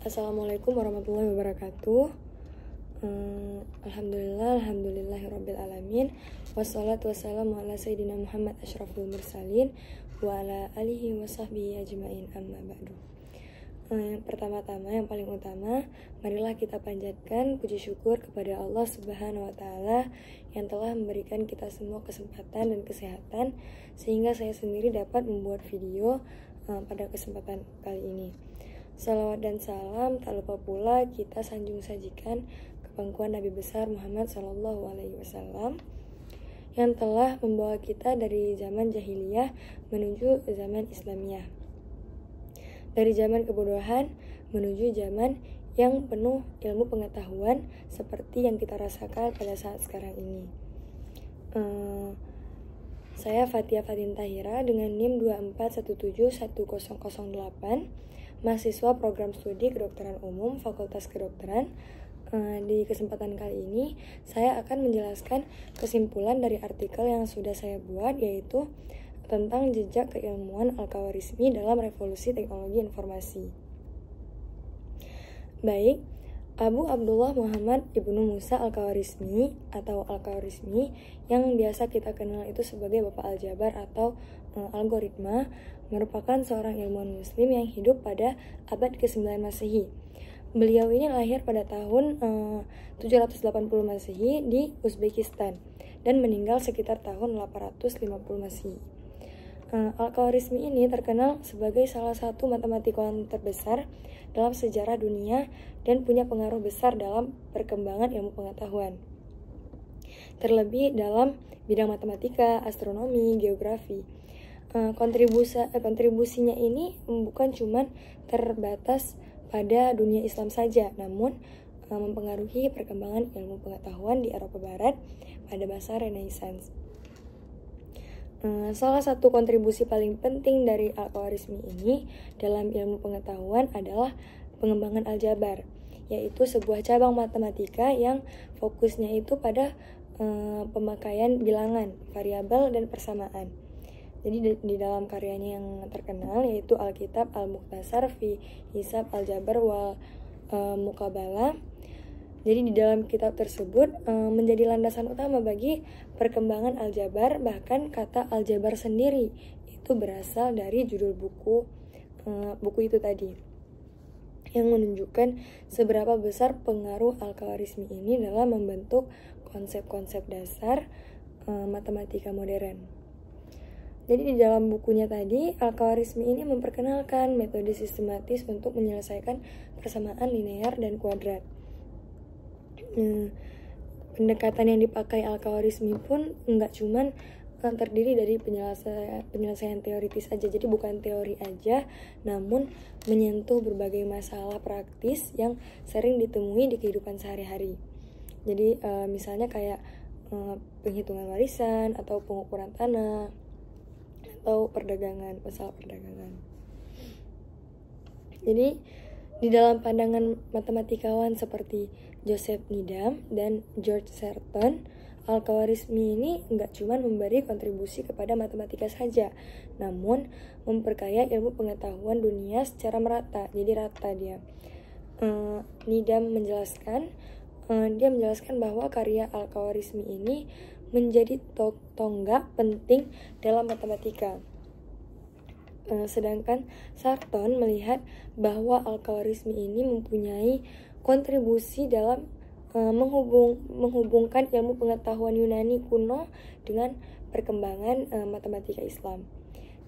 Assalamualaikum warahmatullahi wabarakatuh. Alhamdulillahirabbil alamin. Wassalatu wassalamu ala sayyidina Muhammad asyrafil mursalin wa ala alihi wa sahbihi ajmain, amma ba'du. Pertama-tama, yang paling utama, marilah kita panjatkan puji syukur kepada Allah Subhanahu wa Ta'ala yang telah memberikan kita semua kesempatan dan kesehatan sehingga saya sendiri dapat membuat video pada kesempatan kali ini. Salawat dan salam tak lupa pula kita sanjung sajikan ke pangkuan Nabi besar Muhammad SAW yang telah membawa kita dari zaman jahiliyah menuju zaman Islamiyah, dari zaman kebodohan menuju zaman yang penuh ilmu pengetahuan seperti yang kita rasakan pada saat sekarang ini. Saya Fatia Fatin Tahira dengan NIM 24171008, mahasiswa program studi kedokteran umum Fakultas Kedokteran. Di kesempatan kali ini saya akan menjelaskan kesimpulan dari artikel yang sudah saya buat, yaitu tentang jejak keilmuan Al-Khawarizmi dalam revolusi teknologi informasi. Baik, Abu Abdullah Muhammad Ibnu Musa Al-Khawarizmi atau Al-Khawarizmi yang biasa kita kenal itu sebagai Bapak Aljabar atau algoritma, merupakan seorang ilmuwan muslim yang hidup pada abad ke-9 Masehi. Beliau ini lahir pada tahun 780 Masehi di Uzbekistan dan meninggal sekitar tahun 850 Masehi. Al-Khawarizmi ini terkenal sebagai salah satu matematikawan terbesar dalam sejarah dunia dan punya pengaruh besar dalam perkembangan ilmu pengetahuan, terlebih dalam bidang matematika, astronomi, geografi. Kontribusinya ini bukan cuma terbatas pada dunia Islam saja, namun mempengaruhi perkembangan ilmu pengetahuan di Eropa Barat pada masa Renaissance. Salah satu kontribusi paling penting dari Al-Khawarizmi ini dalam ilmu pengetahuan adalah pengembangan aljabar, yaitu sebuah cabang matematika yang fokusnya itu pada pemakaian bilangan, variabel, dan persamaan. Jadi di dalam karyanya yang terkenal yaitu Alkitab Al-Mukhtasar fi Hisab Aljabar wal Muqabalah. Jadi di dalam kitab tersebut menjadi landasan utama bagi perkembangan aljabar. Bahkan kata aljabar sendiri itu berasal dari judul buku itu tadi, yang menunjukkan seberapa besar pengaruh Al-Khawarizmi ini dalam membentuk konsep-konsep dasar matematika modern. Jadi di dalam bukunya tadi, Al-Khawarizmi ini memperkenalkan metode sistematis untuk menyelesaikan persamaan linear dan kuadrat. Pendekatan yang dipakai Al-Khawarizmi pun nggak cuman terdiri dari penyelesaian teoritis aja, jadi bukan teori aja, namun menyentuh berbagai masalah praktis yang sering ditemui di kehidupan sehari-hari. Jadi misalnya kayak penghitungan warisan atau pengukuran tanah atau masalah perdagangan. Jadi di dalam pandangan matematikawan seperti Joseph Needham dan George Sherton, Al-Khawarizmi ini nggak cuma memberi kontribusi kepada matematika saja, namun memperkaya ilmu pengetahuan dunia secara merata. Jadi rata dia. Needham menjelaskan bahwa karya Al-Khawarizmi ini menjadi tonggak penting dalam matematika. Sedangkan Sherton melihat bahwa Al-Khawarizmi ini mempunyai kontribusi dalam menghubungkan ilmu pengetahuan Yunani kuno dengan perkembangan matematika Islam.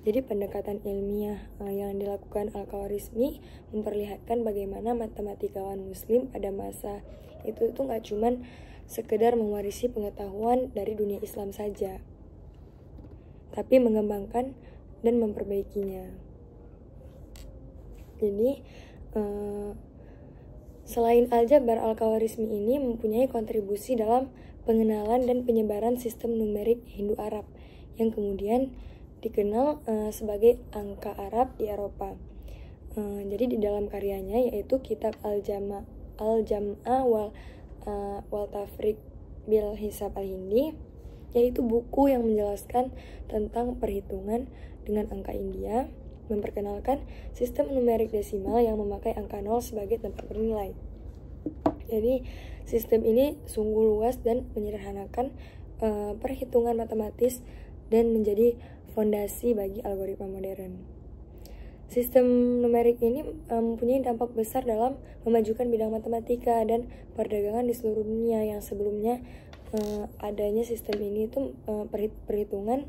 Jadi pendekatan ilmiah yang dilakukan Al-Khawarizmi memperlihatkan bagaimana matematikawan muslim pada masa itu tuh nggak cuman sekedar mewarisi pengetahuan dari dunia Islam saja, tapi mengembangkan dan memperbaikinya. Jadi selain aljabar, Al-Khawarizmi ini mempunyai kontribusi dalam pengenalan dan penyebaran sistem numerik Hindu-Arab yang kemudian dikenal sebagai angka Arab di Eropa. Jadi di dalam karyanya yaitu kitab Al-Jam'a wal Tafriq bil Hisab Al-Hindi, yaitu buku yang menjelaskan tentang perhitungan dengan angka India. memperkenalkan sistem numerik desimal yang memakai angka 0 sebagai tempat bernilai. Jadi sistem ini sungguh luas dan menyederhanakan perhitungan matematis dan menjadi fondasi bagi algoritma modern. Sistem numerik ini mempunyai dampak besar dalam memajukan bidang matematika dan perdagangan di seluruh dunia, yang sebelumnya adanya sistem ini itu perhitungan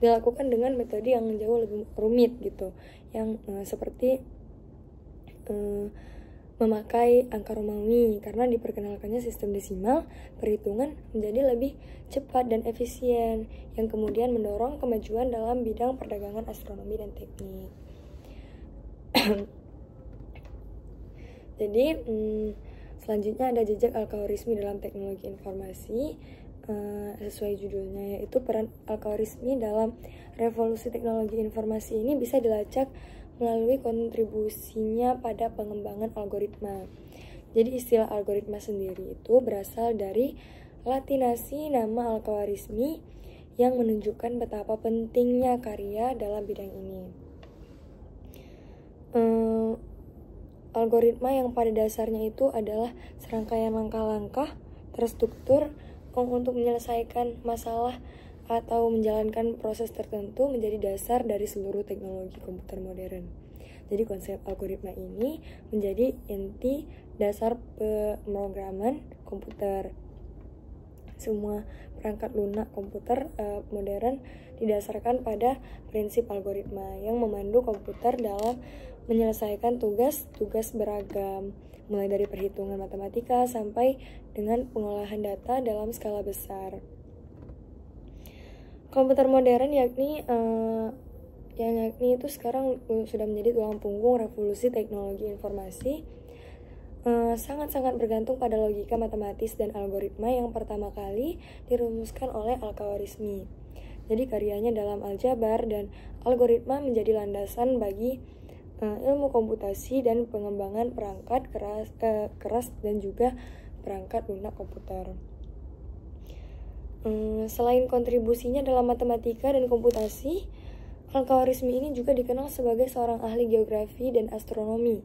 dilakukan dengan metode yang jauh lebih rumit gitu, yang seperti memakai angka Romawi. Karena diperkenalkannya sistem desimal, perhitungan menjadi lebih cepat dan efisien, yang kemudian mendorong kemajuan dalam bidang perdagangan, astronomi, dan teknik. Jadi selanjutnya ada jejak algoritmi dalam teknologi informasi. Sesuai judulnya, yaitu peran algoritmi dalam revolusi teknologi informasi ini bisa dilacak melalui kontribusinya pada pengembangan algoritma. Jadi istilah algoritma sendiri itu berasal dari latinasi nama algoritmi yang menunjukkan betapa pentingnya karya dalam bidang ini. Algoritma yang pada dasarnya itu adalah serangkaian langkah-langkah terstruktur untuk menyelesaikan masalah atau menjalankan proses tertentu menjadi dasar dari seluruh teknologi komputer modern. Jadi konsep algoritma ini menjadi inti dasar pemrograman komputer. Semua perangkat lunak komputer modern didasarkan pada prinsip algoritma yang memandu komputer dalam menyelesaikan tugas-tugas beragam, mulai dari perhitungan matematika sampai dengan pengolahan data dalam skala besar. Komputer modern yakni itu sekarang sudah menjadi tulang punggung revolusi teknologi informasi, sangat-sangat bergantung pada logika matematis dan algoritma yang pertama kali dirumuskan oleh algoritmi. Jadi karyanya dalam aljabar dan algoritma menjadi landasan bagi ilmu komputasi dan pengembangan perangkat keras dan juga perangkat lunak komputer. Selain kontribusinya dalam matematika dan komputasi, algoritmi ini juga dikenal sebagai seorang ahli geografi dan astronomi.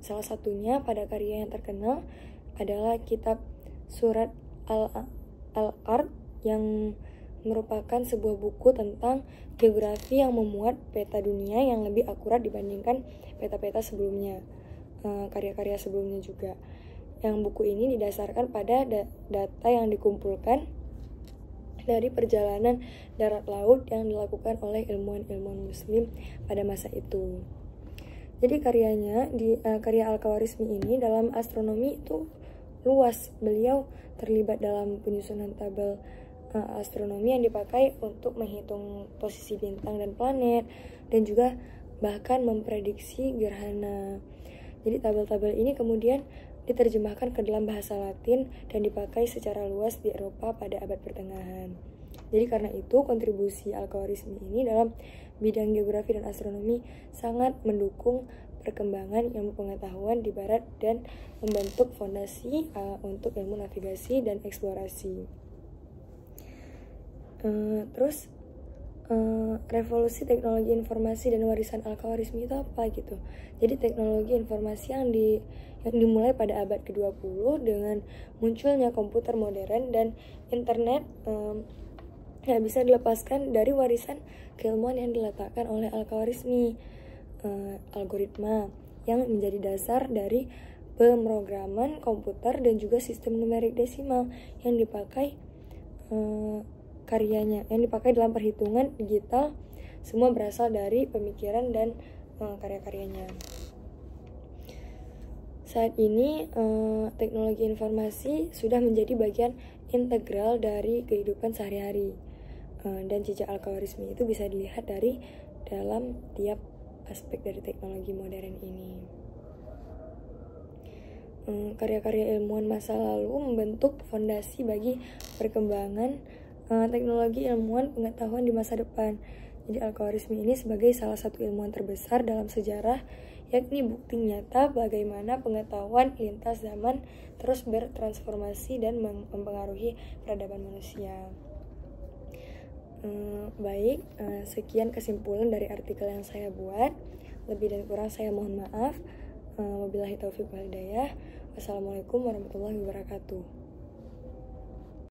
Salah satunya pada karya yang terkenal adalah kitab Surat Al-Ard yang merupakan sebuah buku tentang geografi yang memuat peta dunia yang lebih akurat dibandingkan peta-peta sebelumnya, karya-karya sebelumnya juga. Yang buku ini didasarkan pada data yang dikumpulkan dari perjalanan darat laut yang dilakukan oleh ilmuwan-ilmuwan muslim pada masa itu. Jadi karya algoritmi ini dalam astronomi itu luas. Beliau terlibat dalam penyusunan tabel astronomi yang dipakai untuk menghitung posisi bintang dan planet, dan juga bahkan memprediksi gerhana. Jadi tabel-tabel ini kemudian diterjemahkan ke dalam bahasa Latin dan dipakai secara luas di Eropa pada abad pertengahan. Jadi karena itu kontribusi algoritmi ini dalam bidang geografi dan astronomi sangat mendukung perkembangan ilmu pengetahuan di barat dan membentuk fondasi untuk ilmu navigasi dan eksplorasi. Revolusi teknologi informasi dan warisan algoritmi itu apa gitu. Jadi teknologi informasi yang dimulai pada abad ke-20 dengan munculnya komputer modern dan internet nggak bisa dilepaskan dari warisan keilmuan yang diletakkan oleh algoritma yang menjadi dasar dari pemrograman komputer dan juga sistem numerik desimal yang dipakai yang dipakai dalam perhitungan digital. Semua berasal dari pemikiran dan karya-karyanya. Saat ini teknologi informasi sudah menjadi bagian integral dari kehidupan sehari-hari, dan jejak algoritmi itu bisa dilihat dari dalam tiap aspek dari teknologi modern ini. Karya-karya ilmuwan masa lalu membentuk fondasi bagi perkembangan teknologi ilmuwan pengetahuan di masa depan. Jadi algoritmi ini sebagai salah satu ilmuwan terbesar dalam sejarah, yakni bukti nyata bagaimana pengetahuan lintas zaman terus bertransformasi dan mempengaruhi peradaban manusia. Baik, sekian kesimpulan dari artikel yang saya buat. Lebih dan kurang saya mohon maaf. Wabillahi taufiq wal hidayah. Wassalamualaikum warahmatullahi wabarakatuh.